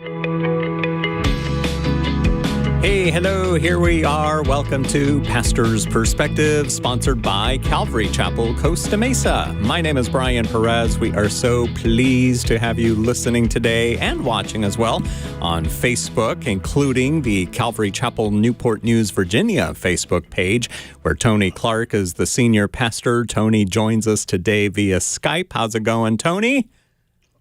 Hey, hello, here we are. Welcome to Pastor's Perspective, sponsored by Calvary Chapel, Costa Mesa. My name is Brian Perez. We are so pleased to have you listening today and watching as well on Facebook, including the Calvary Chapel Newport News, Virginia Facebook page, where Tony Clark is the senior pastor. Tony joins us today via Skype. How's it going, Tony?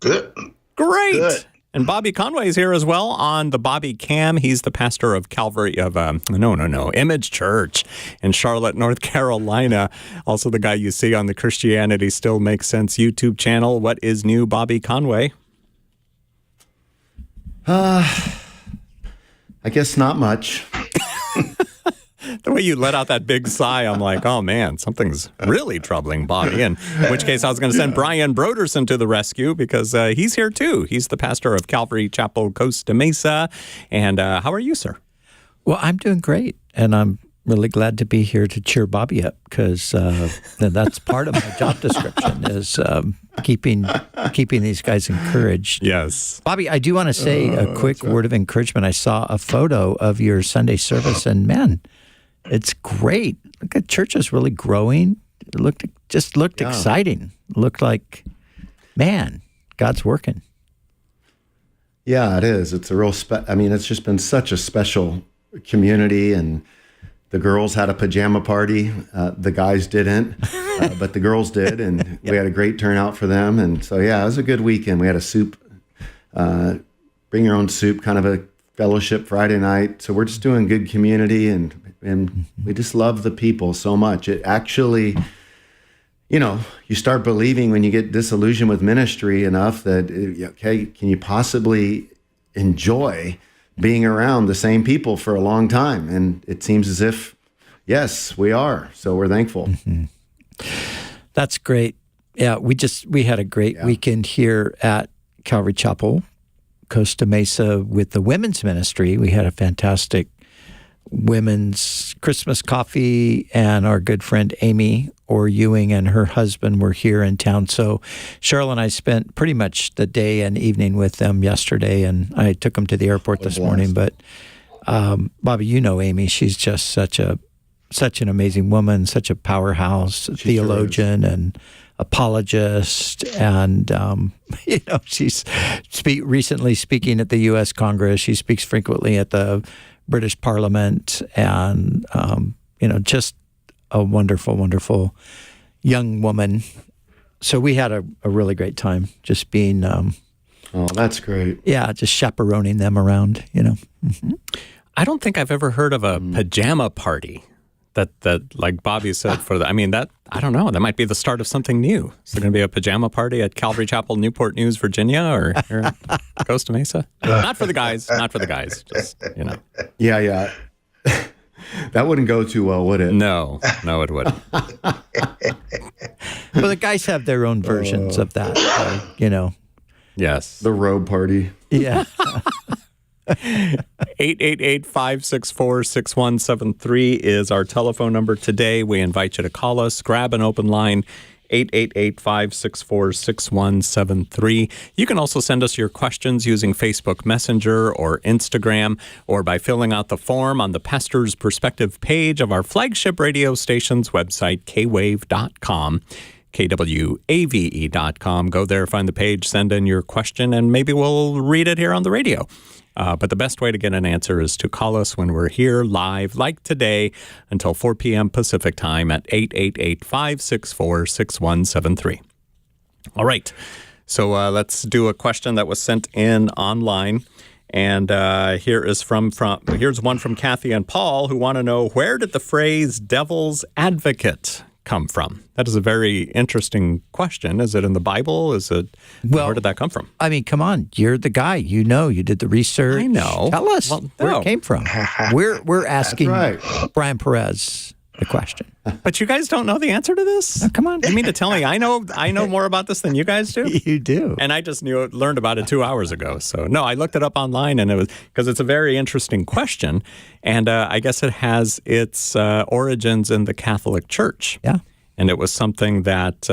Good. Great. Good. And Bobby Conway is here as well on the Bobby Cam. He's the pastor of Image Church in Charlotte, North Carolina. Also the guy you see on the Christianity Still Makes Sense YouTube channel. What is new, Bobby Conway? I guess not much. The way you let out that big sigh, I'm like, oh man, something's really troubling Bobby. In which case, I was going to send Brian Broderson to the rescue because he's here too. He's the pastor of Calvary Chapel, Costa Mesa. And how are you, sir? Well, I'm doing great, and I'm really glad to be here to cheer Bobby up because that's part of my job description is keeping these guys encouraged. Yes. Bobby, I do want to say a quick word of encouragement. I saw a photo of your Sunday service, and man, it's great. Look at church is really growing. It looked exciting. Looked like, man, God's working. Yeah, it is. It's a real it's just been such a special community, and the girls had a pajama party. The guys didn't, but the girls did, and we had a great turnout for them. And so, yeah, it was a good weekend. We had a soup, bring your own soup, kind of a fellowship Friday night. So we're just doing good community, and we just love the people so much. It actually, you start believing when you get disillusioned with ministry enough that, okay, can you possibly enjoy being around the same people for a long time? And it seems as if, yes, we are. So we're thankful. Mm-hmm. That's great. Yeah, we had a great weekend here at Calvary Chapel, Costa Mesa with the women's ministry. We had a fantastic women's Christmas coffee, and our good friend Amy Orr Ewing and her husband were here in town. So Cheryl and I spent pretty much the day and evening with them yesterday, and I took them to the airport this morning. But Bobby, you know Amy, she's just such an amazing woman, such a powerhouse theologian and apologist, and she's recently speaking at the U.S. Congress. She speaks frequently at the British Parliament, and just a wonderful, wonderful young woman. So we had a really great time just being. Oh, that's great. Yeah, just chaperoning them around. Mm-hmm. I don't think I've ever heard of a pajama party. That like Bobby said I don't know. That might be the start of something new. Is there going to be a pajama party at Calvary Chapel, Newport News, Virginia, or here at Costa Mesa? Not for the guys. Just, Yeah. That wouldn't go too well, would it? No, it wouldn't. Well, the guys have their own versions of that, Yes. The robe party. Yeah. 888-564-6173 is our telephone number today. We invite you to call us. Grab an open line, 888-564-6173. You can also send us your questions using Facebook Messenger or Instagram, or by filling out the form on the Pastor's Perspective page of our flagship radio station's website, kwave.com. KWAVE.com. Go there, find the page, send in your question, and maybe we'll read it here on the radio. But the best way to get an answer is to call us when we're here live, like today, until 4 p.m. Pacific time at 888-564-6173. All right. So let's do a question that was sent in online. And here's one from Kathy and Paul, who want to know, where did the phrase devil's advocate come from? That is a very interesting question. Is it in the Bible? Where did that come from? I mean, come on. You're the guy. You did the research. I know. Tell us where it came from. We're asking Brian Perez the question. But you guys don't know the answer to this? Oh, come on. You mean to tell me I know more about this than you guys do? You do. And I just learned about it 2 hours ago. So no, I looked it up online, and it was because it's a very interesting question, and I guess it has its origins in the Catholic Church. Yeah. And it was something that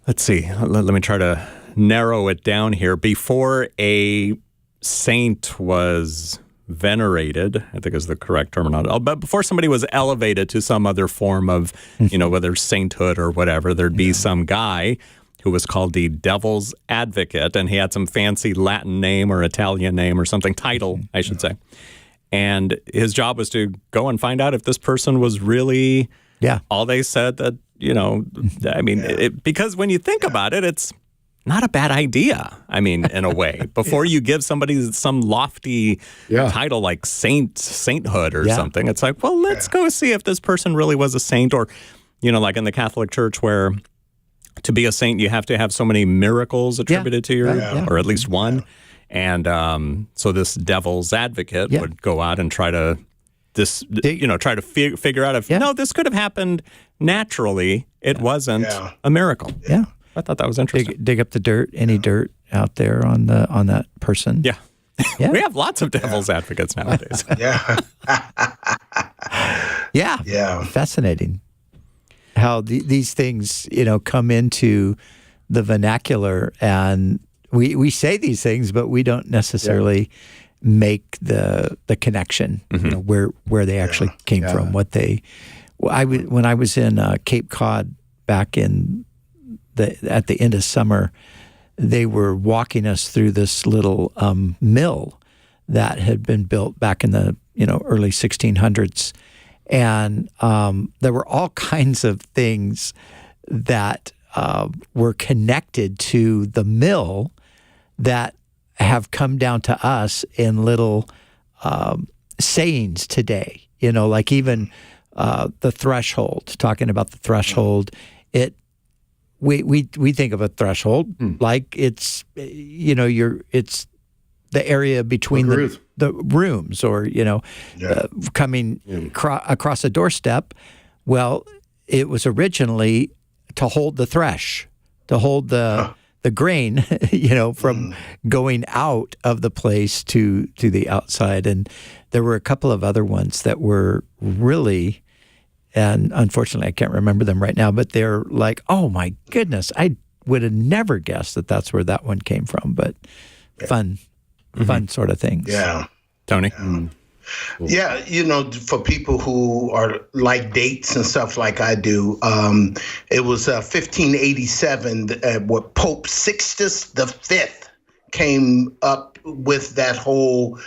let's see. Let me try to narrow it down here. Before a saint was venerated, I think is the correct terminology. But before somebody was elevated to some other form of, whether sainthood or whatever, there'd be some guy who was called the Devil's Advocate, and he had some fancy Latin name or Italian name or something, title, I should say. And his job was to go and find out if this person was really all they said that, because when you think about it, it's not a bad idea. I mean, in a way, before you give somebody some lofty title like sainthood or something, it's like, well, let's go see if this person really was a saint, or, like in the Catholic Church where to be a saint, you have to have so many miracles attributed to you, or at least one. And so this Devil's Advocate would go out and try to figure out if, no, this could have happened naturally. It wasn't a miracle. Yeah. I thought that was interesting. Dig up the dirt, any dirt out there on that person. Yeah. We have lots of Devil's Advocates nowadays. Yeah. Fascinating how these things, come into the vernacular, and we say these things, but we don't necessarily make the connection, where they actually came from, what they. When I was in Cape Cod back at the end of summer, they were walking us through this little mill that had been built back in the early 1600s, and there were all kinds of things that were connected to the mill that have come down to us in little sayings today. Like even the threshold. Talking about the threshold, we think of a threshold like it's it's the area between the rooms, or coming across a doorstep. Well, it was originally to hold the thresh, to hold the grain, from going out of the place to the outside. And there were a couple of other ones that were really. And unfortunately, I can't remember them right now, but they're like, oh my goodness, I would have never guessed that that's where that one came from. But fun sort of things. Yeah. Tony? Yeah, for people who are like dates and stuff like I do, it was 1587 what Pope Sixtus V came up with that whole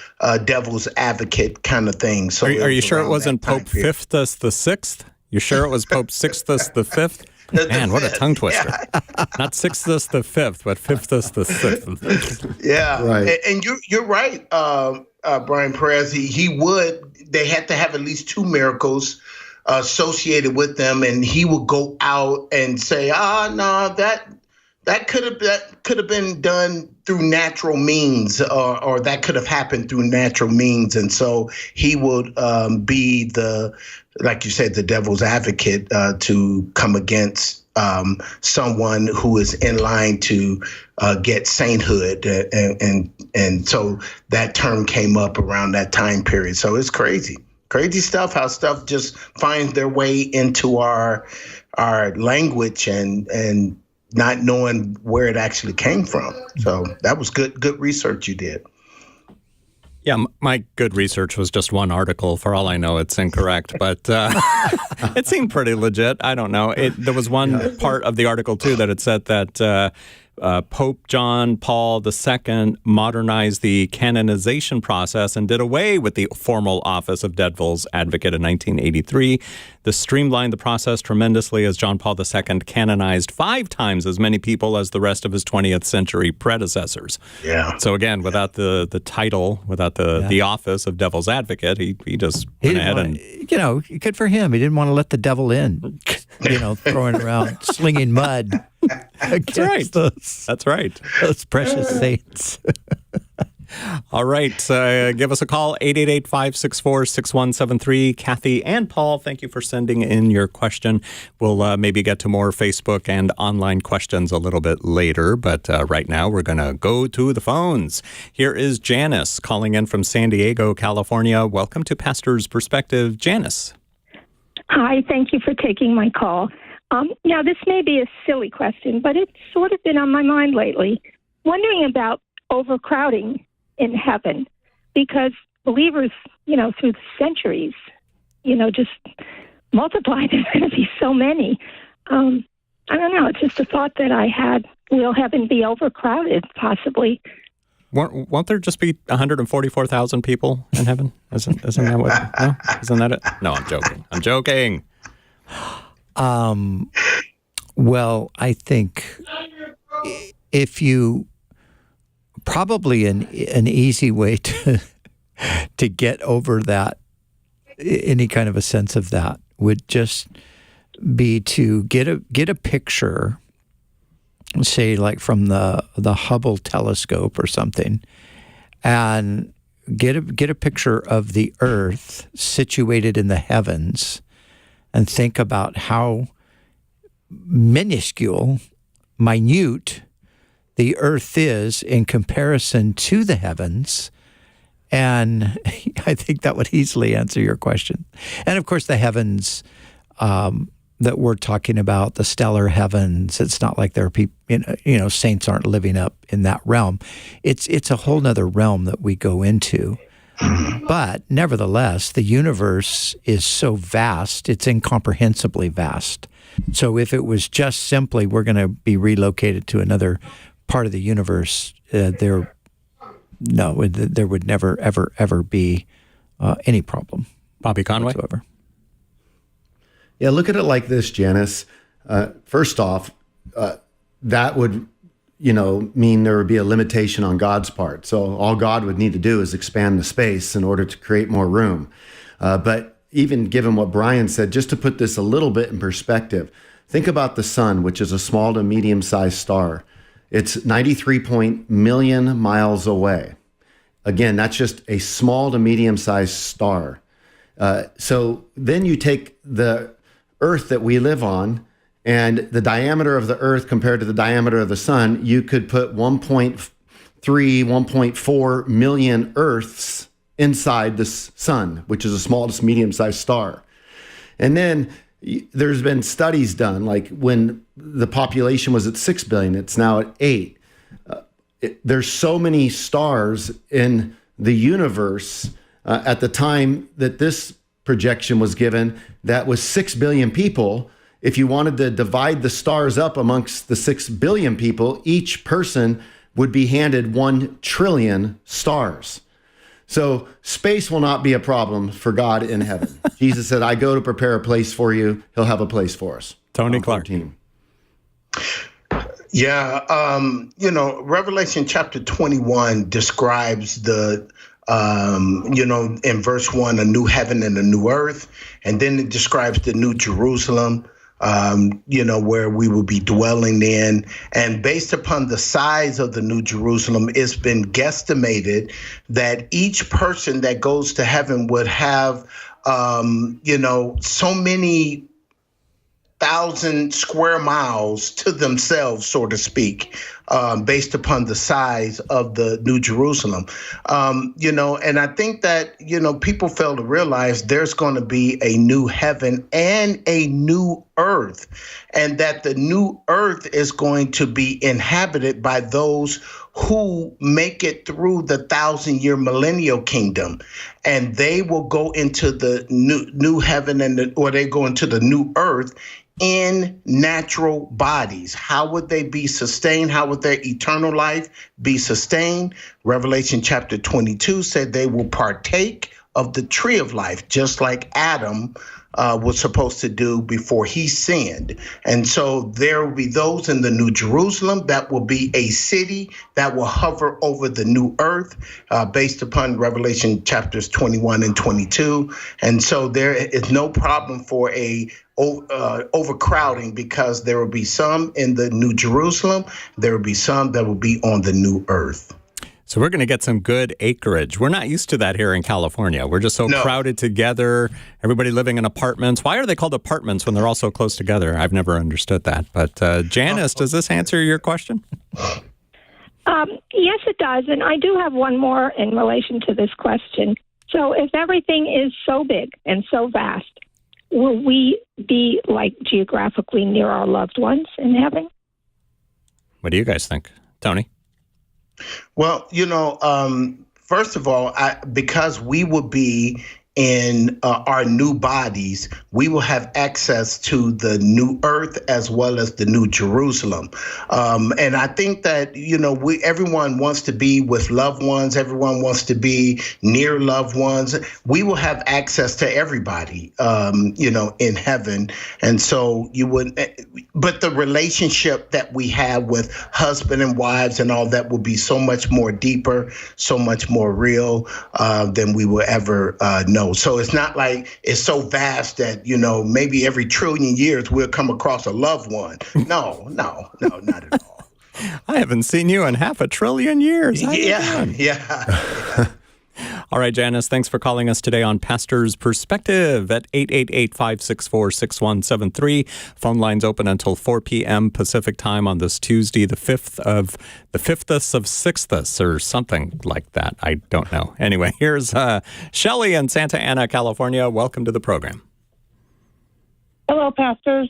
Devil's Advocate kind of thing. So are you sure it wasn't Pope Fifthus the Sixth? You sure it was Pope Sixtus the Fifth? Man, what a tongue twister! Not Sixtus the Fifth, but Fifthus the Sixth. Yeah, right. And you're right, Brian Perez. They had to have at least two miracles associated with them, and he would go out and say, no, that could have been done through natural means, or that could have happened through natural means. And so he would be like you said, the Devil's Advocate to come against someone who is in line to get sainthood. And so that term came up around that time period. So it's crazy stuff, how stuff just finds their way into our language and not knowing where it actually came from. So that was good research you did. Yeah, my good research was just one article. For all I know, it's incorrect, but it seemed pretty legit. I don't know. There was one part of the article, too, that it said that Pope John Paul II modernized the canonization process and did away with the formal office of Devil's Advocate in 1983. This streamlined the process tremendously, as John Paul II canonized 5 times as many people as the rest of his 20th century predecessors. Yeah. So again, without the title, without the office of Devil's Advocate, he just went ahead and... good for him. He didn't want to let the devil in, throwing around, slinging mud. That's right. That's right. Those precious saints. All right. Give us a call, 888-564-6173. Kathy and Paul, thank you for sending in your question. We'll maybe get to more Facebook and online questions a little bit later, but right now we're going to go to the phones. Here is Janice calling in from San Diego, California. Welcome to Pastor's Perspective. Janice. Hi. Thank you for taking my call. Now, this may be a silly question, but it's sort of been on my mind lately. Wondering about overcrowding in heaven? Because believers, through the centuries, just multiply. There's going to be so many. I don't know. It's just a thought that I had. Will heaven be overcrowded, possibly? Won't there just be 144,000 people in heaven? Isn't that what? No, isn't that it? No, I'm joking. Well, I think if you probably an easy way to get over that, any kind of a sense of that, would just be to get a picture, say like from the Hubble telescope or something, and get a picture of the Earth situated in the heavens, and think about how minute the Earth is in comparison to the heavens. And I think that would easily answer your question. And of course, the heavens that we're talking about, the stellar heavens, it's not like there are people, saints aren't living up in that realm. It's a whole nother realm that we go into. But nevertheless, the universe is so vast, it's incomprehensibly vast. So if it was just simply we're going to be relocated to another part of the universe, there would never, ever be any problem. Bobby Conway? Whatsoever. Yeah, look at it like this, Janice. First off, that would, mean there would be a limitation on God's part. So all God would need to do is expand the space in order to create more room. But even given what Brian said, just to put this a little bit in perspective, think about the sun, which is a small to medium-sized star. It's 93 million miles away. Again, that's just a small to medium-sized star. So then you take the Earth that we live on, and the diameter of the Earth compared to the diameter of the sun, you could put 1.3, 1.4 million Earths inside the sun, which is a small to medium-sized star. And then there's been studies done, like when the population was at 6 billion, it's now at 8. There's so many stars in the universe at the time that this projection was given, that was 6 billion people. If you wanted to divide the stars up amongst the 6 billion people, each person would be handed 1 trillion stars. So space will not be a problem for God in heaven. Jesus said, I go to prepare a place for you. He'll have a place for us. Tony Clark. Yeah, Revelation chapter 21 describes in verse 1, a new heaven and a new earth. And then it describes the new Jerusalem, where we will be dwelling in. And based upon the size of the new Jerusalem, it's been guesstimated that each person that goes to heaven would have, so many 1,000 square miles to themselves, so to speak, based upon the size of the New Jerusalem. And I think that, people fail to realize there's going to be a new heaven and a new earth, and that the new earth is going to be inhabited by those who make it through the 1,000-year millennial kingdom, and they will go into the new heaven or they go into the new earth in natural bodies. How would they be sustained? How would their eternal life be sustained? Revelation chapter 22 said they will partake of the tree of life, just like Adam was supposed to do before he sinned. And so there will be those in the New Jerusalem that will be a city that will hover over the new earth, based upon Revelation chapters 21 and 22. And so there is no problem for a overcrowding, because there will be some in the New Jerusalem. There will be some that will be on the new earth. So we're going to get some good acreage. We're not used to that here in California. We're just so crowded together, everybody living in apartments. Why are they called apartments when they're all so close together? I've never understood that. But Janice, does this answer your question? Yes, it does. And I do have one more in relation to this question. So if everything is so big and so vast, will we be like geographically near our loved ones in heaven? What do you guys think? Tony? Well, first of all, because we will be in our new bodies, we will have access to the new earth as well as the new Jerusalem. And I think that, everyone wants to be with loved ones. Everyone wants to be near loved ones. We will have access to everybody, in heaven. And so but the relationship that we have with husband and wives and all that will be so much more deeper, so much more real than we will ever know. So it's not like it's so vast that, maybe every trillion years we'll come across a loved one. No, not at all. I haven't seen you in 500 billion years. Yeah. All right, Janice, thanks for calling us today on Pastor's Perspective at 888-564-6173. Phone lines open until 4 p.m. Pacific time on this Tuesday, the 5th of 6th or something like that. I don't know. Anyway, here's Shelley in Santa Ana, California. Welcome to the program. Hello, pastors.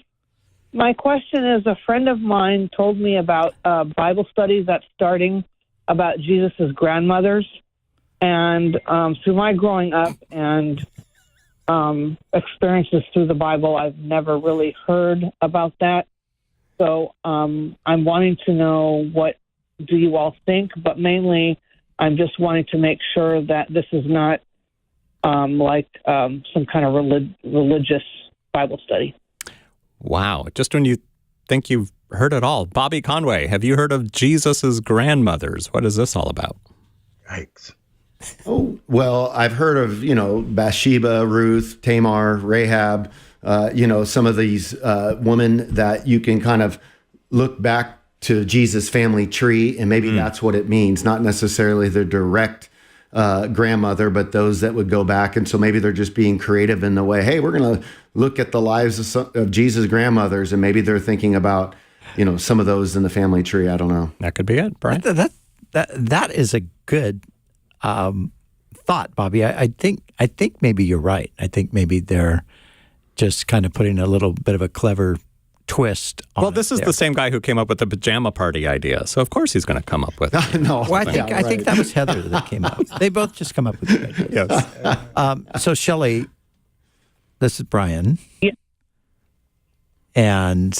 My question is, a friend of mine told me about a Bible study that's starting about Jesus' grandmothers. And through my growing up and experiences through the Bible, I've never really heard about that. So I'm wanting to know, what do you all think? But mainly, I'm just wanting to make sure that this is not some kind of religious Bible study. Wow. Just when you think you've heard it all. Bobby Conway, have you heard of Jesus' grandmothers? What is this all about? Yikes. Oh, well, I've heard of, Bathsheba, Ruth, Tamar, Rahab, some of these women that you can kind of look back to Jesus' family tree, and maybe that's what it means, not necessarily the direct grandmother, but those that would go back. And so maybe they're just being creative in the way, hey, we're going to look at the lives of Jesus' grandmothers, and maybe they're thinking about, some of those in the family tree. I don't know. That could be it, Brian. That is a good thought, Bobby. I think maybe you're right. I think maybe they're just kind of putting a little bit of a clever twist on Well, this is the same guy who came up with the pajama party idea, so of course he's going to come up with it. No. Well, I think that was Heather that came up. They both just come up with the idea. Yes. So, Shelley, this is Brian. Yeah. And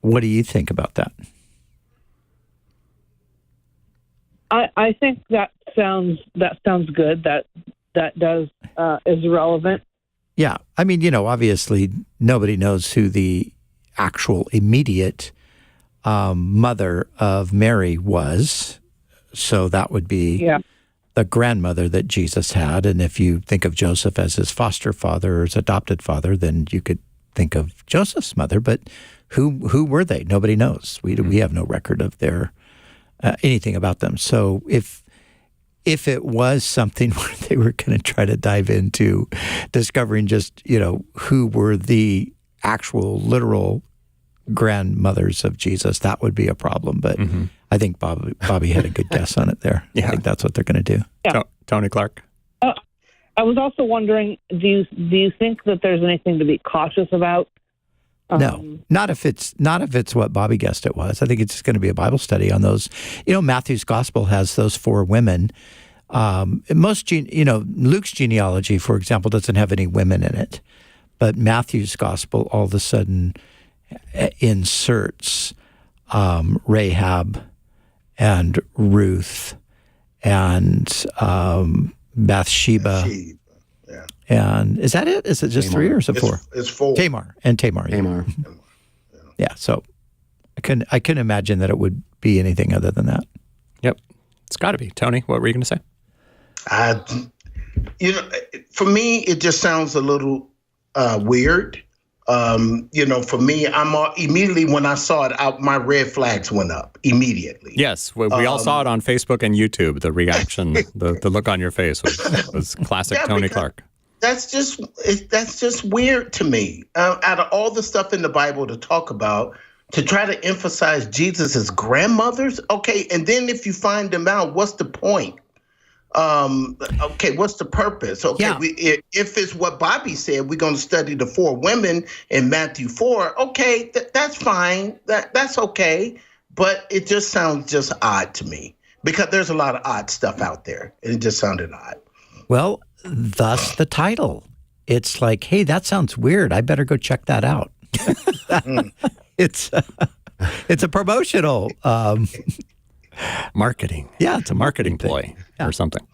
what do you think about that? I think that sounds good. That is relevant. Yeah. I mean, obviously nobody knows who the actual immediate mother of Mary was. So that would be the grandmother that Jesus had. And if you think of Joseph as his foster father or his adopted father, then you could think of Joseph's mother. But who were they? Nobody knows. We have no record of their anything about them. So if it was something where they were going to try to dive into discovering just, who were the actual literal grandmothers of Jesus, that would be a problem. But I think Bobby had a good guess on it there. Yeah. I think that's what they're going to do. Yeah. Tony Clark. I was also wondering, do you think that there's anything to be cautious about? No, not if it's what Bobby guessed it was. I think it's just going to be a Bible study on those. Matthew's gospel has those 4 women. Luke's genealogy, for example, doesn't have any women in it, but Matthew's gospel all of a sudden inserts Rahab and Ruth and Bathsheba. Yeah. And is that it? Is it just Tamar. 3 or is it 4? It's 4. Tamar. Tamar. Yeah. So I couldn't imagine that it would be anything other than that. Yep. It's got to be. Tony, what were you going to say? For me, it just sounds a little weird. For me, immediately when I saw it, my red flags went up immediately. Yes, we all saw it on Facebook and YouTube. The reaction, the look on your face was classic Tony Clark. That's just weird to me. Out of all the stuff in the Bible to talk about, to try to emphasize Jesus's grandmothers, okay, and then if you find them out, what's the point? Okay, what's the purpose? Okay, yeah. If it's what Bobby said, we're going to study the 4 women in Matthew 4. Okay, that's fine. That's okay, but it just sounds just odd to me because there's a lot of odd stuff out there, and it just sounded odd. Well, thus the title. It's like, hey, that sounds weird. I better go check that out. It's a promotional marketing. Yeah, it's a marketing ploy or something.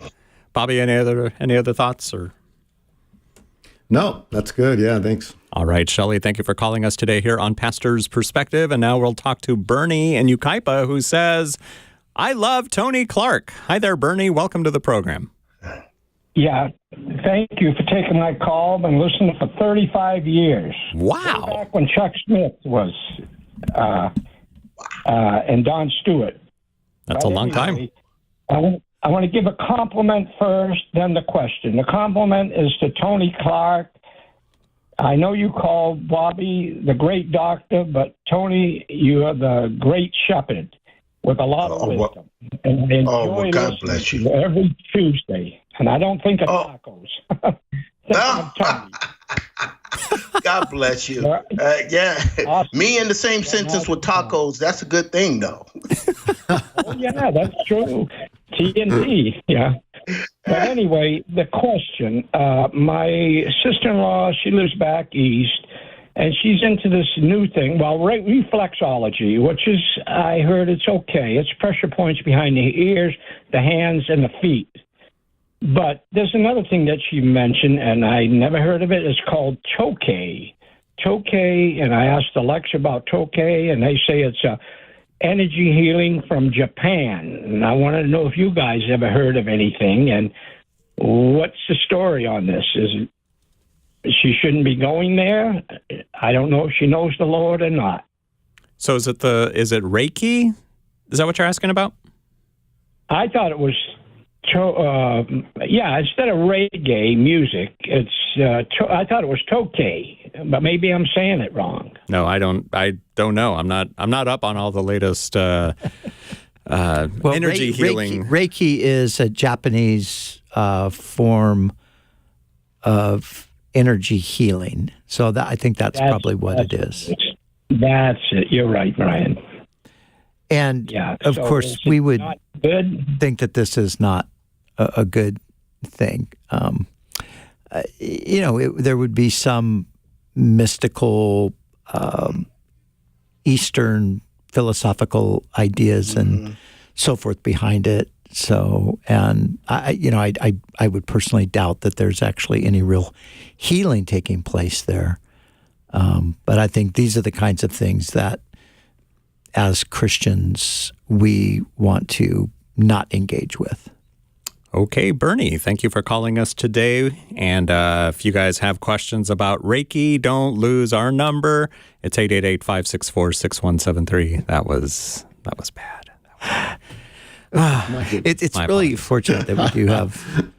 Bobby, any other thoughts or? No, that's good. Yeah, thanks. All right, Shelley, thank you for calling us today here on Pastor's Perspective. And now we'll talk to Bernie in Yucaipa, who says, I love Tony Clark. Hi there, Bernie. Welcome to the program. Yeah, thank you for taking my call. I've been listening for 35 years. Wow. Way back when Chuck Smith was, and Don Stewart. That's a long time. I want to give a compliment first, then the question. The compliment is to Tony Clark. I know you called Bobby the great doctor, but Tony, you are the great shepherd with a lot of wisdom. And I enjoy God bless you. Every Tuesday. And I don't think of tacos. God bless you. Yeah. Awesome. Me in the same sentence with tacos, that's a good thing, though. Oh, yeah, that's true. TNT, yeah. But anyway, the question, my sister-in-law, she lives back east, and she's into this new thing, reflexology, which is, I heard it's okay. It's pressure points behind the ears, the hands, and the feet. But there's another thing that she mentioned, and I never heard of it. It's called Tokay. Tokay, and I asked Alexa about Tokay, and they say it's a energy healing from Japan. And I wanted to know if you guys ever heard of anything, and what's the story on this? Is it, she shouldn't be going there? I don't know if she knows the Lord or not. So is it Reiki? Is that what you're asking about? I thought it was instead of reggae music, it's I thought it was Tokay, but maybe I'm saying it wrong. No, I don't know. I'm not up on all the latest energy healing. Reiki is a Japanese form of energy healing. So I think that's probably what it is. That's it. You're right, Brian. And of course, we would think that this is not a good thing. There would be some mystical Eastern philosophical ideas and so forth behind it. So, and I would personally doubt that there's actually any real healing taking place there. But I think these are the kinds of things that, as Christians, we want to not engage with. Okay, Bernie, thank you for calling us today. And if you guys have questions about Reiki, don't lose our number. It's 888-564-6173. That was bad. It's really fortunate that we do have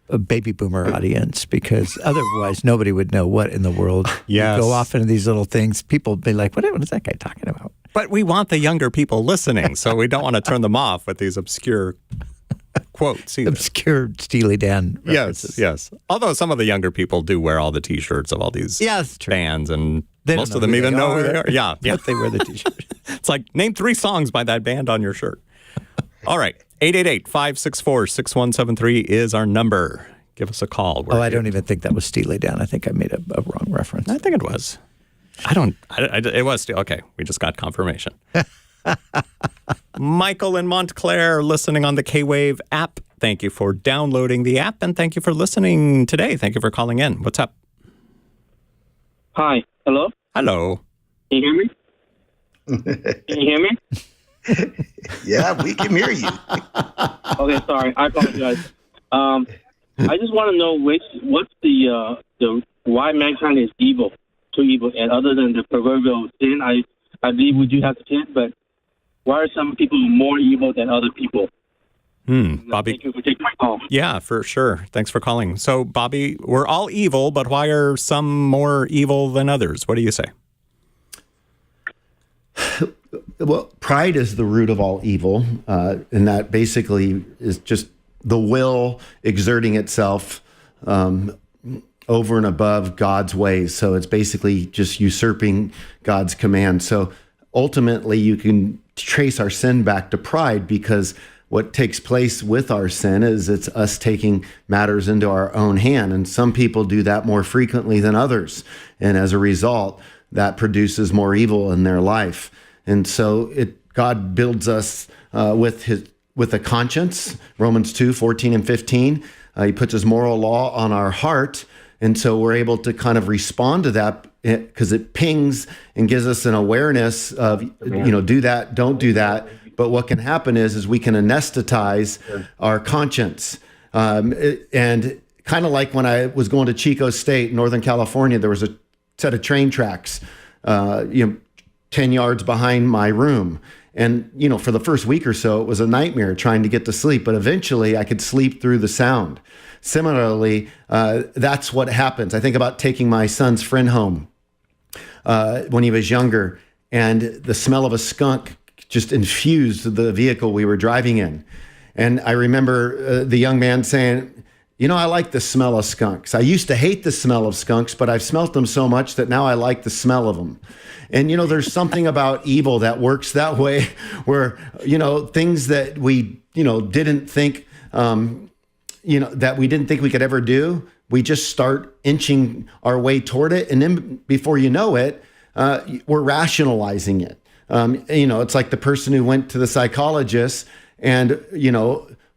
a baby boomer audience, because otherwise nobody would know what in the world. Yes. Go off into these little things. People would be like, what is that guy talking about? But we want the younger people listening, so we don't want to turn them off with these obscure quotes either. Obscure Steely Dan references. Yes. Although some of the younger people do wear all the T-shirts of all these bands, and most of them even know who they are. Yeah. But they wear the T-shirt. It's like, name 3 songs by that band on your shirt. All right. 888-564-6173 is our number. Give us a call. I don't even think that was Steely Dan. I think I made a wrong reference. I think it was. It was still. Okay, we just got confirmation. Michael in Montclair, listening on the K-Wave app. Thank you for downloading the app, and thank you for listening today. Thank you for calling in. What's up? Hi. Hello? Hello. Can you hear me? Can you hear me? Yeah, we can hear you. Okay, sorry. I apologize. I just want to know what's the why mankind is evil, too evil, and other than the proverbial sin, I believe we do have to sin, but why are some people more evil than other people? Bobby. Thank you for taking my call. Yeah, for sure. Thanks for calling. So, Bobby, we're all evil, but why are some more evil than others? What do you say? Well, pride is the root of all evil, and that basically is just the will exerting itself over and above God's ways. So it's basically just usurping God's command. So ultimately, you can trace our sin back to pride, because what takes place with our sin is it's us taking matters into our own hand. And some people do that more frequently than others. And as a result, that produces more evil in their life. And so God builds us with a conscience, Romans 2:14-15. He puts his moral law on our heart. And so we're able to kind of respond to that because it pings and gives us an awareness of, do that, don't do that. But what can happen is we can anesthetize our conscience. And kind of like when I was going to Chico State, Northern California, there was a set of train tracks, 10 yards behind my room. And, for the first week or so, it was a nightmare trying to get to sleep. But eventually I could sleep through the sound. Similarly, that's what happens. I think about taking my son's friend home when he was younger, and the smell of a skunk just infused the vehicle we were driving in. And I remember the young man saying, I like the smell of skunks. I used to hate the smell of skunks, but I've smelt them so much that now I like the smell of them. And, there's something about evil that works that way where, things that we, didn't think, that we didn't think we could ever do, we just start inching our way toward it. And then before you know it, we're rationalizing it. It's like the person who went to the psychologist and,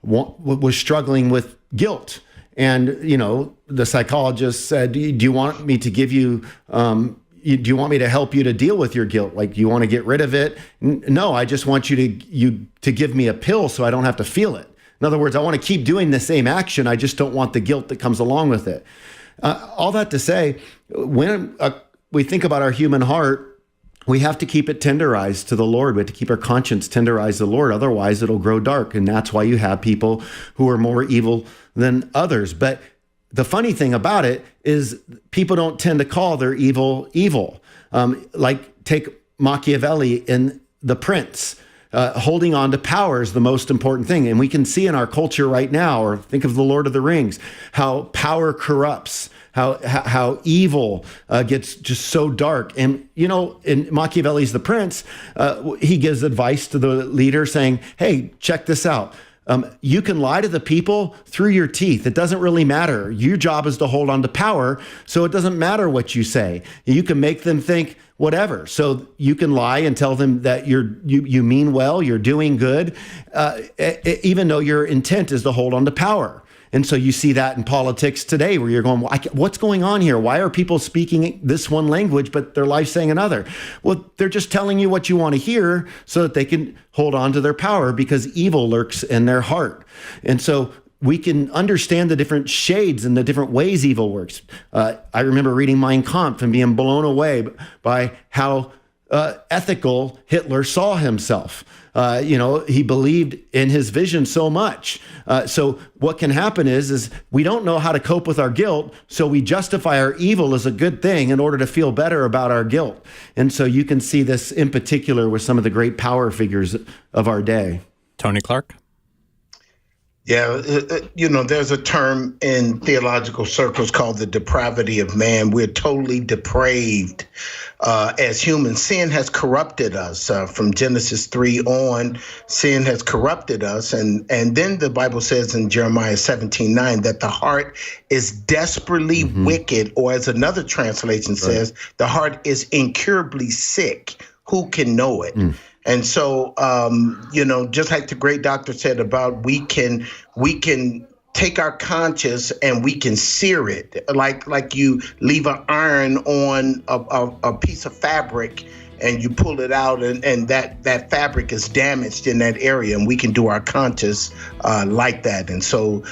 was struggling with guilt. And, the psychologist said, do you want me to give you, do you want me to help you to deal with your guilt? Like, you want to get rid of it? No, I just want you to give me a pill so I don't have to feel it. In other words, I want to keep doing the same action. I just don't want the guilt that comes along with it. All that to say, when we think about our human heart, we have to keep it tenderized to the Lord. We have to keep our conscience tenderized to the Lord. Otherwise, it'll grow dark. And that's why you have people who are more evil than others. But the funny thing about it is people don't tend to call their evil evil. Like take Machiavelli in The Prince. Holding on to power is the most important thing. And we can see in our culture right now, or think of the Lord of the Rings, how power corrupts, how evil gets just so dark. And, in Machiavelli's The Prince, he gives advice to the leader saying, hey, check this out. You can lie to the people through your teeth. It doesn't really matter. Your job is to hold on to power, so it doesn't matter what you say. You can make them think whatever. So you can lie and tell them that you mean well, you're doing good, even though your intent is to hold on to power. And so you see that in politics today where you're going, what's going on here? Why are people speaking this one language, but their life saying another? Well, they're just telling you what you want to hear so that they can hold on to their power because evil lurks in their heart. And so we can understand the different shades and the different ways evil works. I remember reading Mein Kampf and being blown away by how ethical Hitler saw himself. He believed in his vision so much. So what can happen is we don't know how to cope with our guilt, so we justify our evil as a good thing in order to feel better about our guilt. And so you can see this in particular with some of the great power figures of our day. Tony Clark? Yeah, there's a term in theological circles called the depravity of man. We're totally depraved as humans. Sin has corrupted us from Genesis 3 on. Sin has corrupted us. And then the Bible says in Jeremiah 17:9 that the heart is desperately wicked, or as another translation says, the heart is incurably sick. Who can know it? And so, just like the great doctor said about we can take our conscience and we can sear it, like you leave an iron on a piece of fabric and you pull it out and that fabric is damaged in that area, and we can do our conscience like that. And so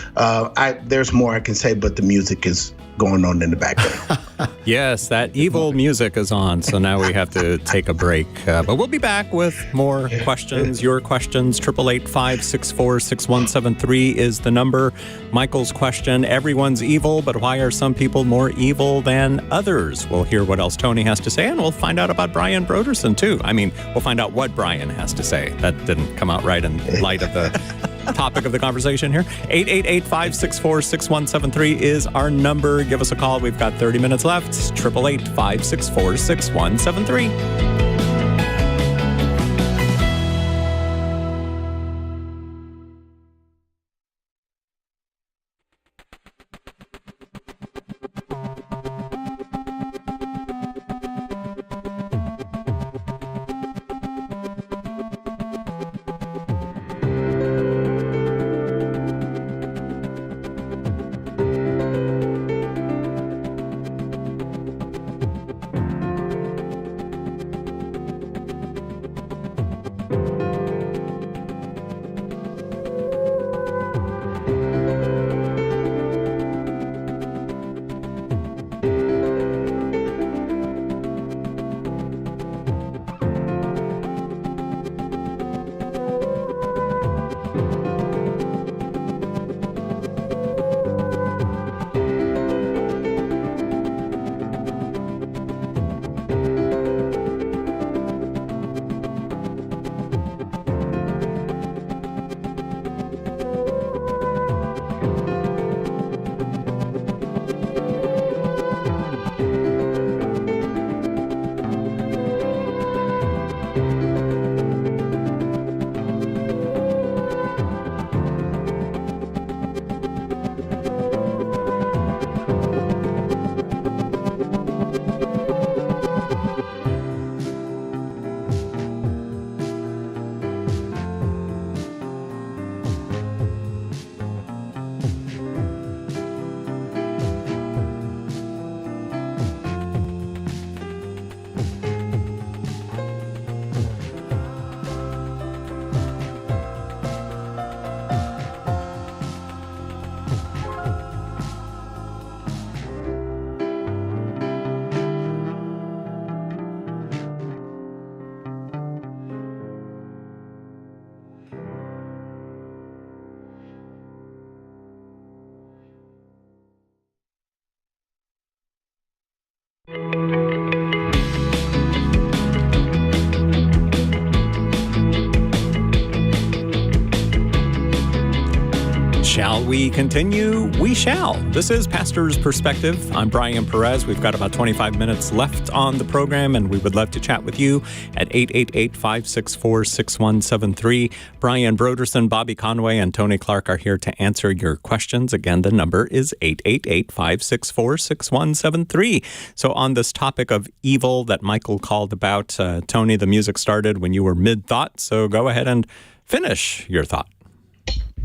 there's more I can say, but the music is going on in the background. Yes, that evil music is on, so now we have to take a break. But we'll be back with more questions. Your questions, 888-564-6173 is the number. Michael's question, everyone's evil, but why are some people more evil than others? We'll hear what else Tony has to say, and we'll find out about Brian Broderson, too. I mean, we'll find out what Brian has to say. That didn't come out right in light of the topic of the conversation here. 888-564-6173 is our number. Give us a call. We've got 30 minutes left. 888-564-6173. Shall we continue? We shall. This is Pastor's Perspective. I'm Brian Perez. We've got about 25 minutes left on the program, and we would love to chat with you at 888-564-6173. Brian Broderson, Bobby Conway, and Tony Clark are here to answer your questions. Again, the number is 888-564-6173. So on this topic of evil that Michael called about, Tony, the music started when you were mid-thought, so go ahead and finish your thought.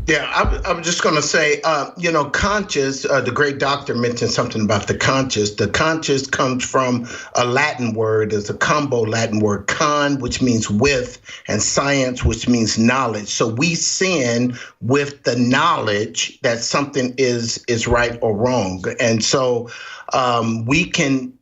Yeah, I'm just going to say, conscious, the great doctor mentioned something about the conscious. The conscious comes from a Latin word. It's a combo Latin word, con, which means with, and science, which means knowledge. So we sin with the knowledge that something is right or wrong. And so we can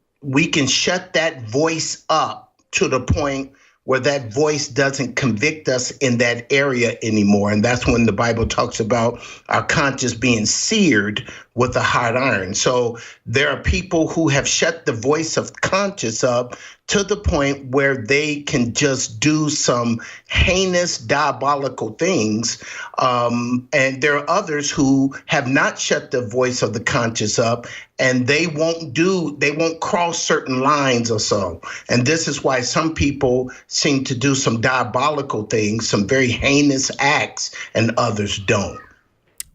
shut that voice up to the point where that voice doesn't convict us in that area anymore. And that's when the Bible talks about our conscience being seared with a hot iron. So there are people who have shut the voice of conscience up to the point where they can just do some heinous, diabolical things. And there are others who have not shut the voice of the conscience up, and they won't cross certain lines or so. And this is why some people seem to do some diabolical things, some very heinous acts, and others don't.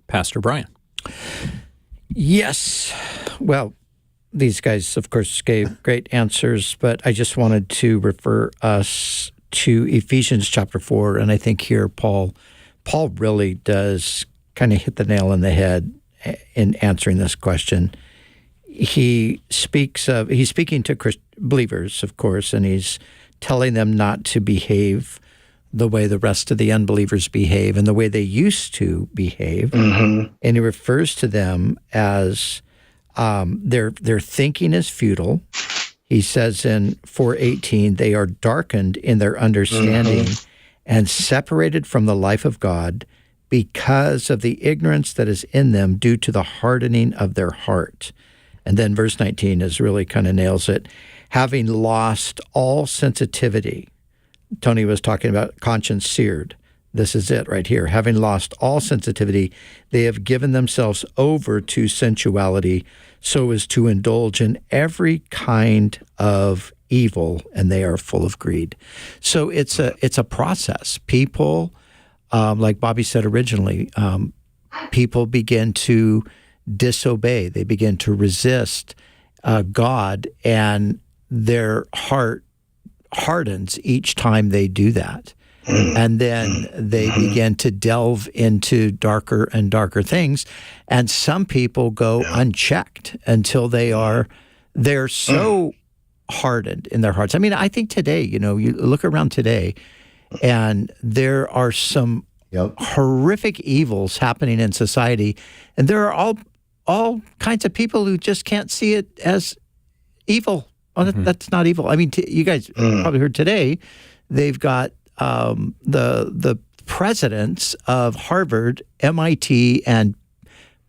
Pastor Brian. Yes. Well, these guys, of course, gave great answers, but I just wanted to refer us to Ephesians chapter 4, and I think here Paul really does kind of hit the nail on the head in answering this question. He's speaking to believers, of course, and he's telling them not to behave the way the rest of the unbelievers behave and the way they used to behave. Mm-hmm. And he refers to them as their thinking is futile. He says in 4:18, they are darkened in their understanding and separated from the life of God because of the ignorance that is in them due to the hardening of their heart. And then verse 19 is really kind of nails it. Having lost all sensitivity. Tony was talking about conscience seared. This is it right here. Having lost all sensitivity, they have given themselves over to sensuality so as to indulge in every kind of evil, and they are full of greed. So it's a process. People, like Bobby said originally, people begin to disobey. They begin to resist God, and their heart hardens each time they do that. And then they begin to delve into darker and darker things. And some people go unchecked until they're so hardened in their hearts. I mean, I think today, you look around today and there are some horrific evils happening in society. And there are all kinds of people who just can't see it as evil. Oh, that's not evil. I mean, you guys probably heard today, they've got the presidents of Harvard, MIT, and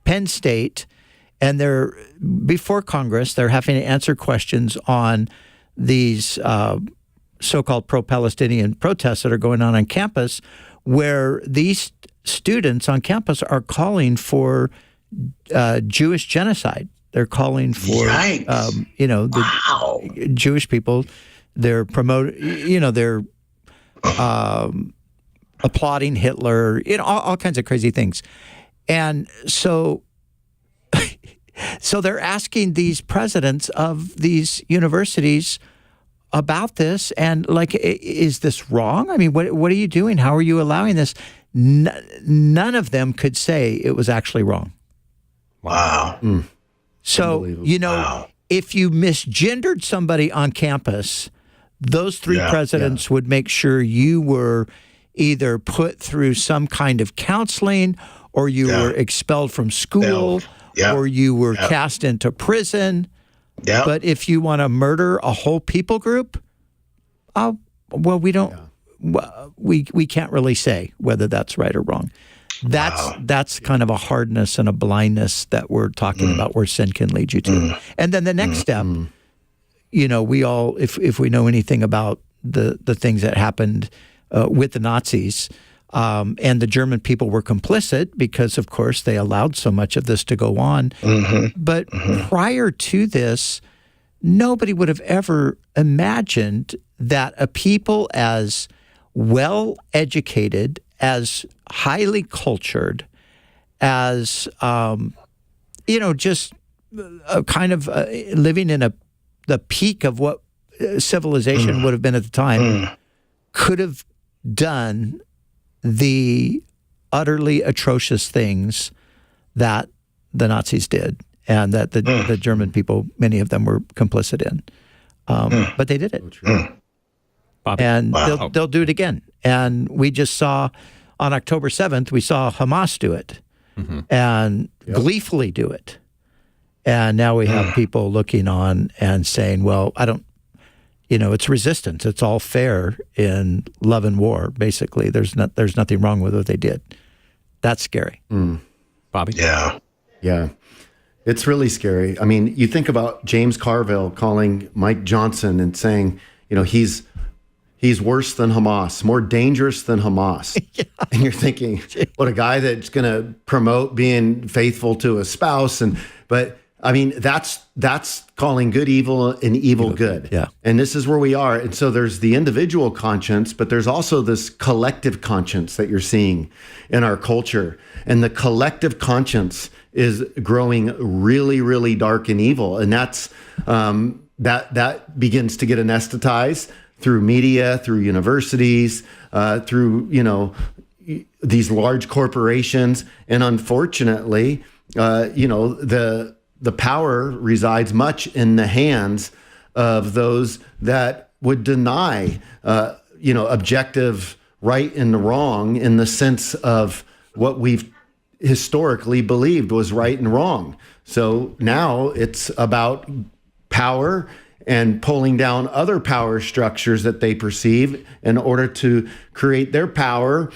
Penn State, and they're before Congress. They're having to answer questions on these so-called pro-Palestinian protests that are going on campus, where these students on campus are calling for Jewish genocide. They're calling for, the Jewish people. They're promoting, they're applauding Hitler, all kinds of crazy things. And so they're asking these presidents of these universities about this, and is this wrong? I mean, what are you doing? How are you allowing this? None of them could say it was actually wrong. Wow. So, if you misgendered somebody on campus, those three presidents would make sure you were either put through some kind of counseling, or you were expelled from school, or you were cast into prison. Yeah. But if you want to murder a whole people group, we don't. We can't really say whether that's right or wrong. That's kind of a hardness and a blindness that we're talking about, where sin can lead you to. And then the next step, we all, if we know anything about the things that happened with the Nazis, and the German people were complicit because, of course, they allowed so much of this to go on. But prior to this, nobody would have ever imagined that a people as well-educated, as highly cultured, as, just kind of living in the peak of what civilization would have been at the time, could have done the utterly atrocious things that the Nazis did and that the German people, many of them were complicit in. But they did it. Bobby. And they'll do it again. And we just saw on October 7th, we saw Hamas do it and gleefully do it. And now we have people looking on and saying, well, it's resistance. It's all fair in love and war, basically. There's nothing wrong with what they did. That's scary. Bobby? Yeah. It's really scary. I mean, you think about James Carville calling Mike Johnson and saying, he's worse than Hamas, more dangerous than Hamas. And you're thinking, what a guy that's going to promote being faithful to a spouse. But I mean, that's calling good evil and evil good. Yeah. And this is where we are. And so there's the individual conscience, but there's also this collective conscience that you're seeing in our culture. And the collective conscience is growing really, really dark and evil. And that's that begins to get anesthetized through media, through universities, through, these large corporations. And unfortunately, the power resides much in the hands of those that would deny, objective right and wrong in the sense of what we've historically believed was right and wrong. So now it's about power and pulling down other power structures that they perceive in order to create their power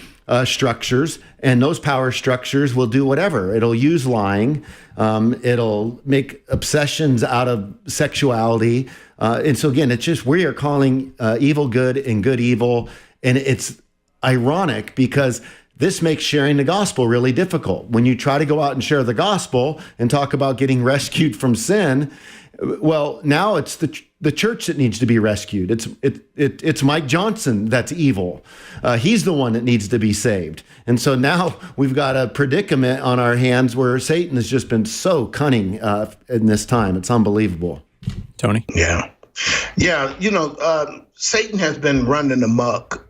structures. And those power structures will do whatever. It'll use lying. It'll make obsessions out of sexuality. And so again, it's just we are calling evil good and good evil. And it's ironic because this makes sharing the gospel really difficult. When you try to go out and share the gospel and talk about getting rescued from sin, well, now it's the church that needs to be rescued. It's Mike Johnson that's evil. He's the one that needs to be saved. And so now we've got a predicament on our hands where Satan has just been so cunning in this time. It's unbelievable. Tony? Yeah. Satan has been running amok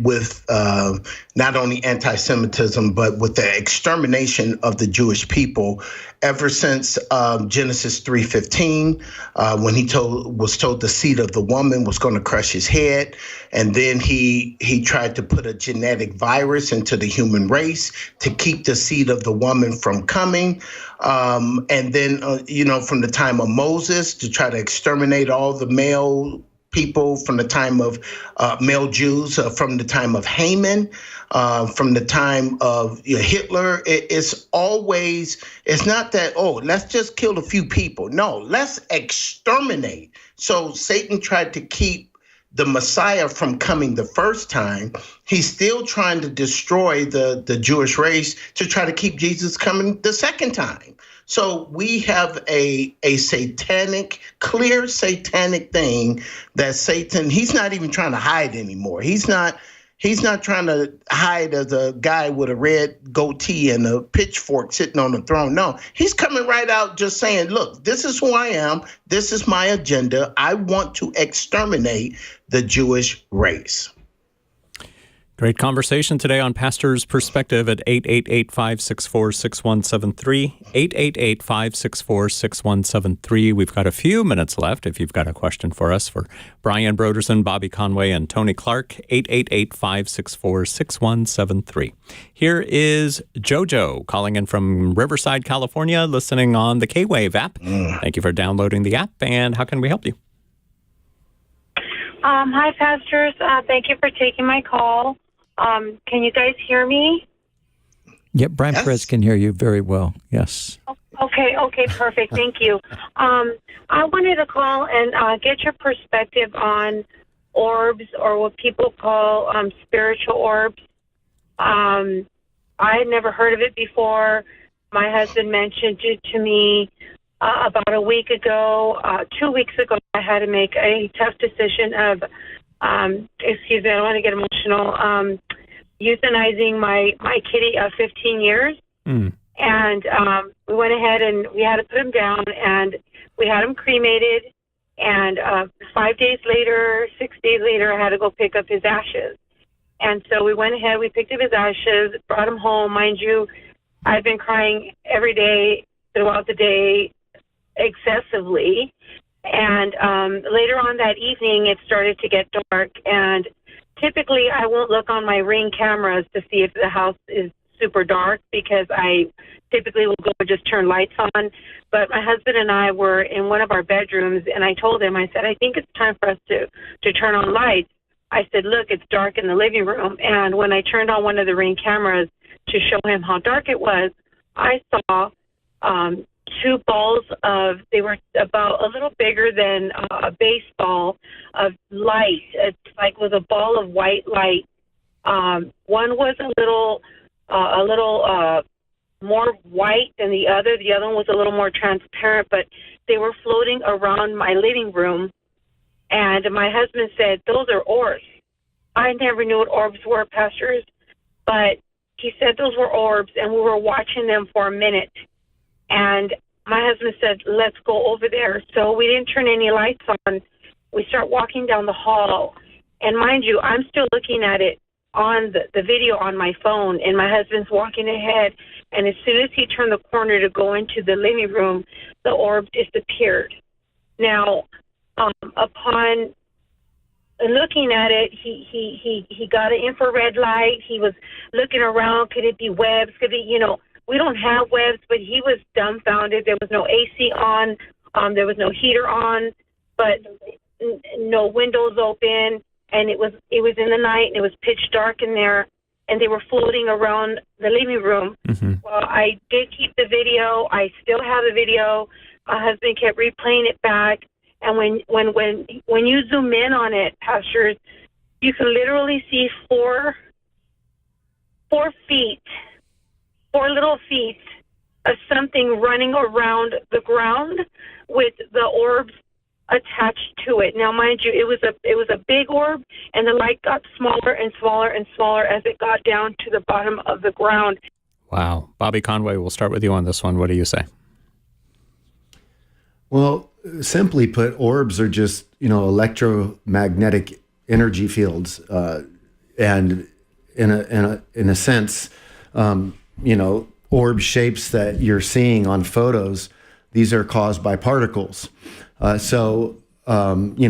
with not only anti-Semitism, but with the extermination of the Jewish people ever since Genesis 3:15, when he was told the seed of the woman was going to crush his head. And then he tried to put a genetic virus into the human race to keep the seed of the woman from coming. And then, from the time of Moses to try to exterminate all the male people from the time of male Jews, from the time of Haman, from the time of Hitler. It's not that, let's just kill a few people. No, let's exterminate. So Satan tried to keep the Messiah from coming the first time. He's still trying to destroy the Jewish race to try to keep Jesus coming the second time. So we have a clear satanic thing that Satan, he's not even trying to hide anymore. He's not trying to hide as a guy with a red goatee and a pitchfork sitting on the throne. No, he's coming right out just saying, look, this is who I am. This is my agenda. I want to exterminate the Jewish race. Great conversation today on Pastor's Perspective at 888-564-6173, 888-564-6173. We've got a few minutes left if you've got a question for us for Brian Brodersen, Bobby Conway, and Tony Clark, 888-564-6173. Here is JoJo calling in from Riverside, California, listening on the K-Wave app. Thank you for downloading the app, and how can we help you? Hi, pastors. Thank you for taking my call. Can you guys hear me? Yeah, Brian Yes. Perez can hear you very well. Yes. Okay, perfect. Thank you. I wanted to call and get your perspective on orbs, or what people call spiritual orbs. I had never heard of it before. My husband mentioned it to me about a week ago. 2 weeks ago, I had to make a tough decision of, excuse me, I don't want to get emotional, euthanizing my kitty of 15 years. Mm. And we went ahead and we had to put him down, and we had him cremated. And 5 days later, 6 days later, I had to go pick up his ashes. And so we went ahead, we picked up his ashes, brought him home. Mind you, I've been crying every day throughout the day excessively. And later on that evening, it started to get dark. And typically, I won't look on my Ring cameras to see if the house is super dark, because I typically will go and just turn lights on. But my husband and I were in one of our bedrooms, and I told him, I said, I think it's time for us to turn on lights. I said, look, it's dark in the living room. And when I turned on one of the Ring cameras to show him how dark it was, I saw two balls they were about a little bigger than a baseball of light. It's like with a ball of white light. One was a little more white than the other. The other one was a little more transparent, but they were floating around my living room. And my husband said, those are orbs. I never knew what orbs were, pastors, but he said those were orbs, and we were watching them for a minute. And my husband said, let's go over there. So we didn't turn any lights on. We start walking down the hall. And mind you, I'm still looking at it on the video on my phone, and my husband's walking ahead. And as soon as he turned the corner to go into the living room, the orb disappeared. Now, upon looking at it, he got an infrared light. He was looking around. Could it be webs? Could it, we don't have webs, but he was dumbfounded. There was no AC on. There was no heater on, but no windows open. And it was in the night, and it was pitch dark in there, and they were floating around the living room. Mm-hmm. Well, I did keep the video. I still have the video. My husband kept replaying it back. And when you zoom in on it, pastors, you can literally see four little feet of something running around the ground with the orbs attached to it. Now, mind you, it was a big orb, and the light got smaller and smaller and smaller as it got down to the bottom of the ground. Wow. Bobby Conway, we'll start with you on this one. What do you say? Well, simply put, orbs are just, electromagnetic energy fields. And in a sense, orb shapes that you're seeing on photos, these are caused by particles. So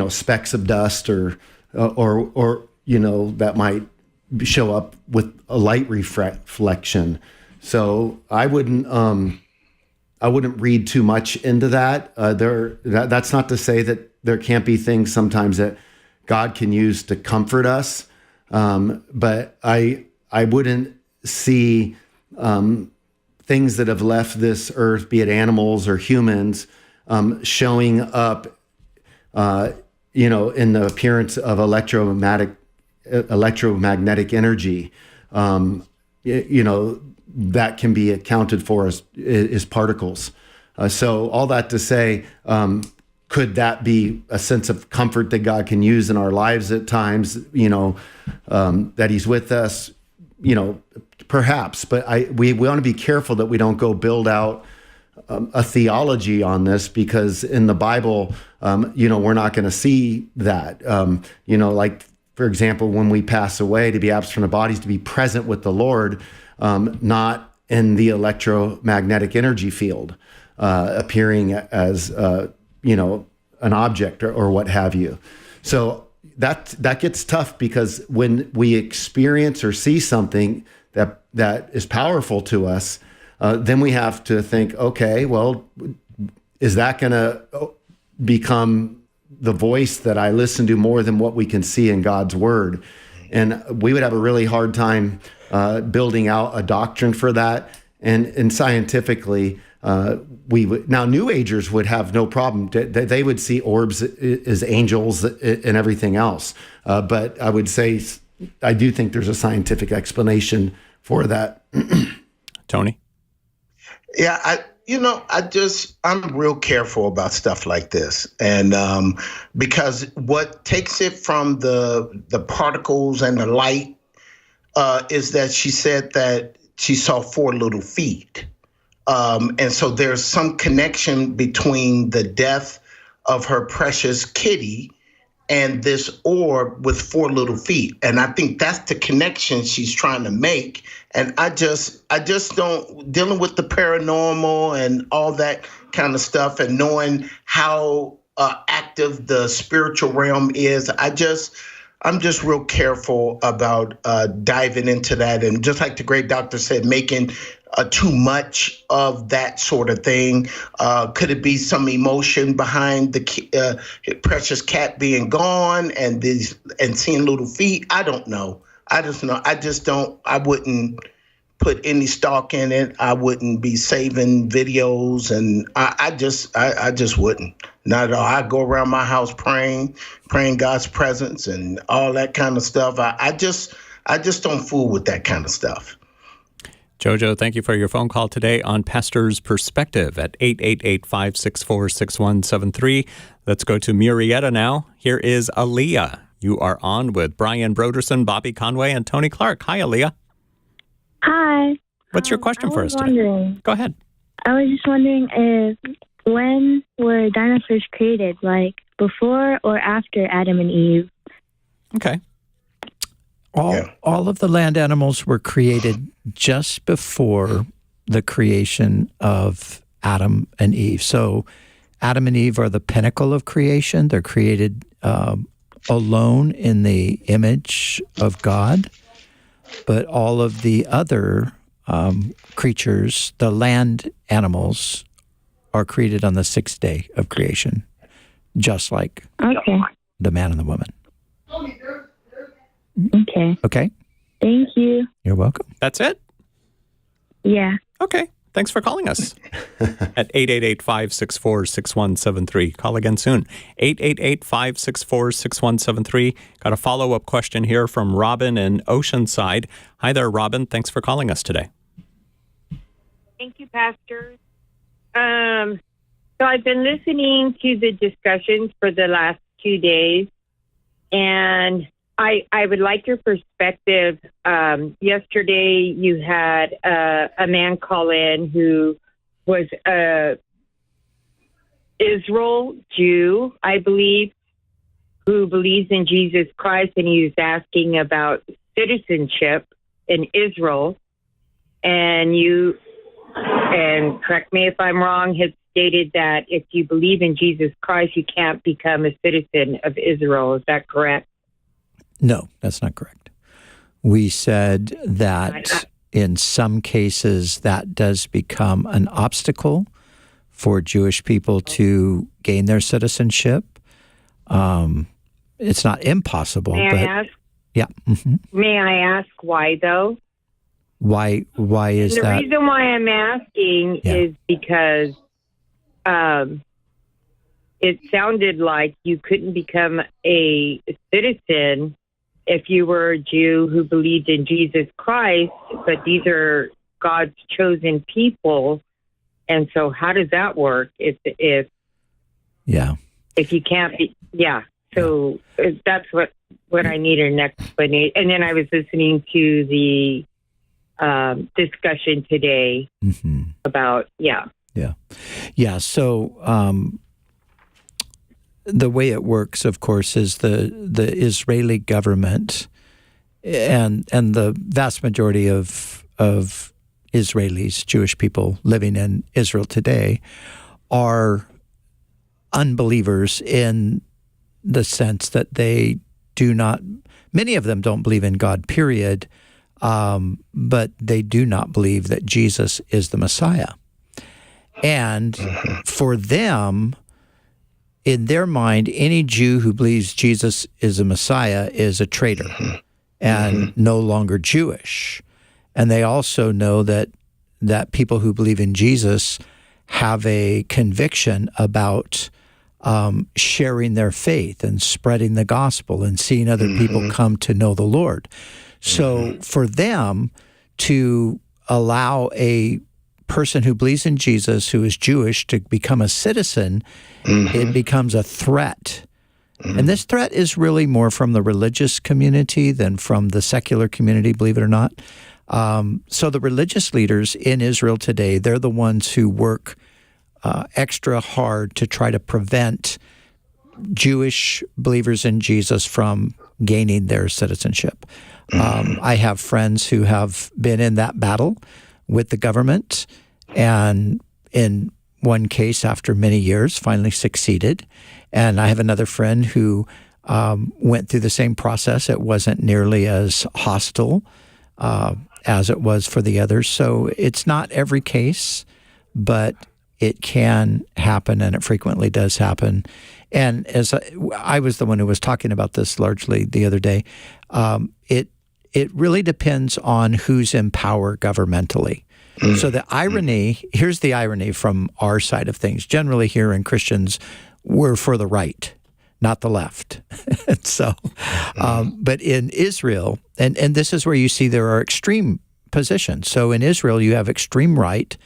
specks of dust or that might show up with a light reflection. So I wouldn't read too much into that. That's not to say that there can't be things sometimes that God can use to comfort us. But I wouldn't see things that have left this earth, be it animals or humans, showing up, in the appearance of electromagnetic energy. That can be accounted for as particles. So all that to say, could that be a sense of comfort that God can use in our lives at times, that he's with us, perhaps, but we want to be careful that we don't go build out a theology on this, because in the Bible, we're not going to see that. Like, for example, when we pass away, to be absent from the bodies, to be present with the Lord, not in the electromagnetic energy field, appearing as, an object or what have you. So that gets tough, because when we experience or see something that is powerful to us, then we have to think, okay, well, is that going to become the voice that I listen to more than what we can see in God's word? And we would have a really hard time building out a doctrine for that. And scientifically, now New Agers would have no problem. They would see orbs as angels and everything else. But I would say I do think there's a scientific explanation for that. Tony? Yeah, I'm real careful about stuff like this. And because what takes it from the particles and the light is that she said that she saw 4 little feet. And so there's some connection between the death of her precious kitty and this orb with 4 little feet. And I think that's the connection she's trying to make. And I just don't, dealing with the paranormal and all that kind of stuff and knowing how active the spiritual realm is, I'm just real careful about diving into that. And just like the great doctor said, making too much of that sort of thing. Could it be some emotion behind the precious cat being gone and seeing little feet? I don't know. I wouldn't put any stock in it. I wouldn't be saving videos, and I just wouldn't. Not at all. I go around my house praying God's presence and all that kind of stuff. I just don't fool with that kind of stuff. Jojo, thank you for your phone call today on Pastor's Perspective at 888-564-6173. Let's go to Murrieta now. Here is Aaliyah. You are on with Brian Broderson, Bobby Conway, and Tony Clark. Hi, Aaliyah. Hi. What's your question for us today? Go ahead. I was just wondering when were dinosaurs created, like before or after Adam and Eve? Okay. All of the land animals were created just before the creation of Adam and Eve. So Adam and Eve are the pinnacle of creation. They're created alone in the image of God. But all of the other creatures, the land animals, are created on the 6th day of creation, just like the man and the woman. Okay. Okay. Thank you. You're welcome. That's it? Yeah. Okay. Thanks for calling us at 888-564-6173. Call again soon. 888-564-6173. Got a follow-up question here from Robin in Oceanside. Hi there, Robin. Thanks for calling us today. Thank you, Pastor. So I've been listening to the discussions for the last 2 days, and I would like your perspective. Yesterday, you had a man call in who was a Israel Jew, I believe, who believes in Jesus Christ, and he was asking about citizenship in Israel. And you, and correct me if I'm wrong, had stated that if you believe in Jesus Christ, you can't become a citizen of Israel. Is that correct? No, that's not correct. We said that in some cases that does become an obstacle for Jewish people to gain their citizenship. It's not impossible. May I ask? Yeah. Mm-hmm. May I ask why, though? Why is that? The reason why I'm asking is because it sounded like you couldn't become a citizen if you were a Jew who believed in Jesus Christ, but these are God's chosen people. And so how does that work if you can't be, So that's what I need an explanation. And then I was listening to the discussion today about, So the way it works, of course, is the Israeli government and the vast majority of Israelis, Jewish people living in Israel today, are unbelievers in the sense that they do not, many of them don't believe in God, period, but they do not believe that Jesus is the Messiah. And for them, in their mind, any Jew who believes Jesus is a Messiah is a traitor. and no longer Jewish. And they also know that people who believe in Jesus have a conviction about sharing their faith and spreading the gospel and seeing other people come to know the Lord. So for them to allow a person who believes in Jesus, who is Jewish, to become a citizen, it becomes a threat. And this threat is really more from the religious community than from the secular community, believe it or not. So the religious leaders in Israel today, they're the ones who work extra hard to try to prevent Jewish believers in Jesus from gaining their citizenship. I have friends who have been in that battle with the government, and in one case, after many years, finally succeeded. And I have another friend who went through the same process. It wasn't nearly as hostile as it was for the others. So it's not every case, but it can happen, and it frequently does happen. And as I was the one who was talking about this largely the other day, it really depends on who's in power governmentally. So the irony, here's the irony from our side of things. Generally here in Christians, we're for the right, not the left. So, but in Israel, and this is where you see there are extreme positions. So in Israel, you have extreme right,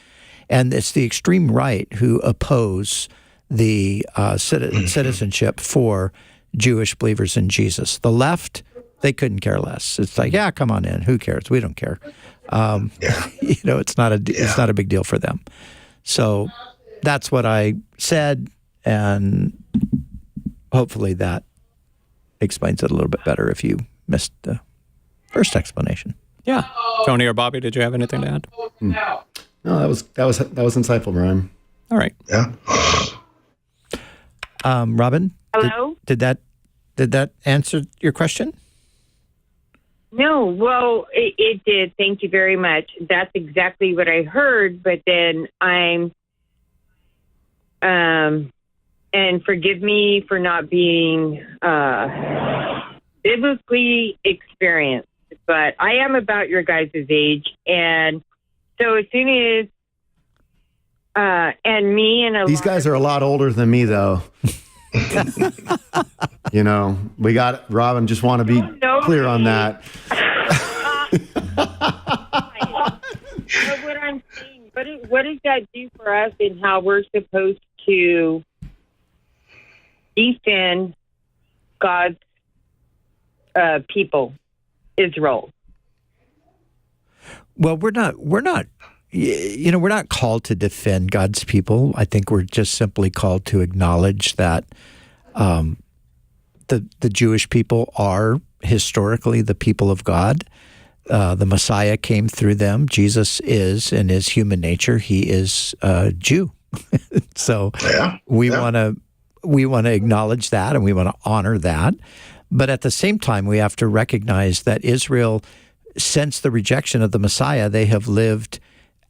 and it's the extreme right who oppose the citizenship for Jewish believers in Jesus. The left, they couldn't care less. It's like, yeah, come on in. Who cares? We don't care. It's not a big deal for them. So that's what I said, and hopefully that explains it a little bit better if you missed the first explanation. Yeah. Tony or Bobby, did you have anything to add? No, that was insightful, Brian. All right. Yeah. Robin? Hello? Did that answer your question? No, well, it did. Thank you very much. That's exactly what I heard, but then and forgive me for not being biblically experienced, but I am about your guys' age, and so as soon as and me and these guys are a lot older than me, though. We got Robin. Just want to be clear on that. But what I'm saying, what does that do for us in how we're supposed to defend God's people, Israel? Well, we're not called to defend God's people. I think we're just simply called to acknowledge that the Jewish people are historically the people of God. The Messiah came through them. Jesus is, in his human nature, he is a Jew. So we want to acknowledge that, and we want to honor that. But at the same time, we have to recognize that Israel, since the rejection of the Messiah, they have lived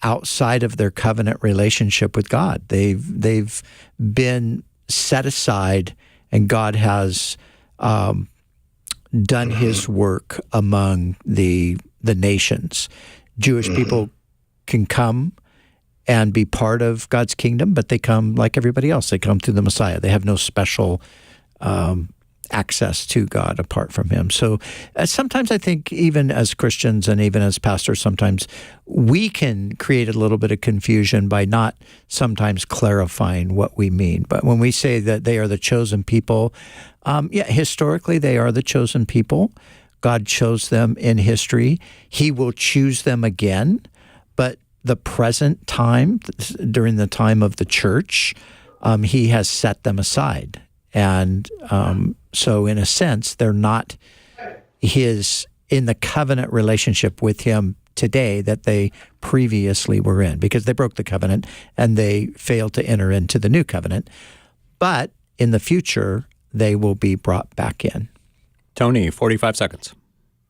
outside of their covenant relationship with God. They've been set aside, and God has done his work among the nations. Jewish people can come and be part of God's kingdom, but they come like everybody else. They come through the Messiah. They have no special access to God apart from him. So sometimes I think even as Christians and even as pastors, sometimes we can create a little bit of confusion by not sometimes clarifying what we mean. But when we say that they are the chosen people, historically they are the chosen people. God chose them in history. He will choose them again. But the present time, during the time of the church, he has set them aside. And so in a sense, they're not in the covenant relationship with him today that they previously were in, because they broke the covenant and they failed to enter into the new covenant. But in the future, they will be brought back in. Tony, 45 seconds.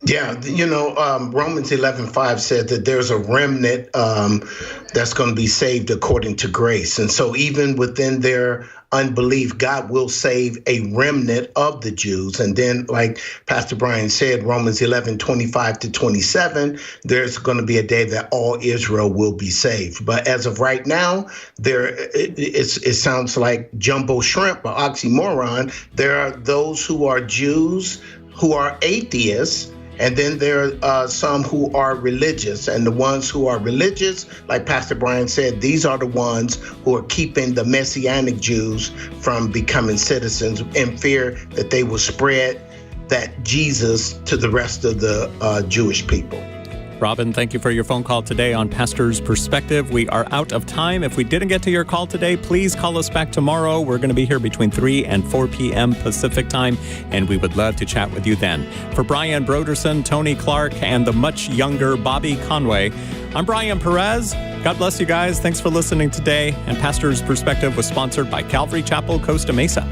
Yeah, Romans 11:5 said that there's a remnant that's going to be saved according to grace. And so even within their unbelief, God will save a remnant of the Jews. And then, like Pastor Brian said, Romans 11:25-27, there's going to be a day that all Israel will be saved. But as of right now, it sounds like jumbo shrimp or oxymoron. There are those who are Jews who are atheists, and then there are some who are religious. And the ones who are religious, like Pastor Brian said, these are the ones who are keeping the Messianic Jews from becoming citizens in fear that they will spread that Jesus to the rest of the Jewish people. Robin, thank you for your phone call today on Pastor's Perspective. We are out of time. If we didn't get to your call today, please call us back tomorrow. We're going to be here between 3 and 4 p.m. Pacific time, and we would love to chat with you then. For Brian Broderson, Tony Clark, and the much younger Bobby Conway, I'm Brian Perez. God bless you guys. Thanks for listening today. And Pastor's Perspective was sponsored by Calvary Chapel, Costa Mesa.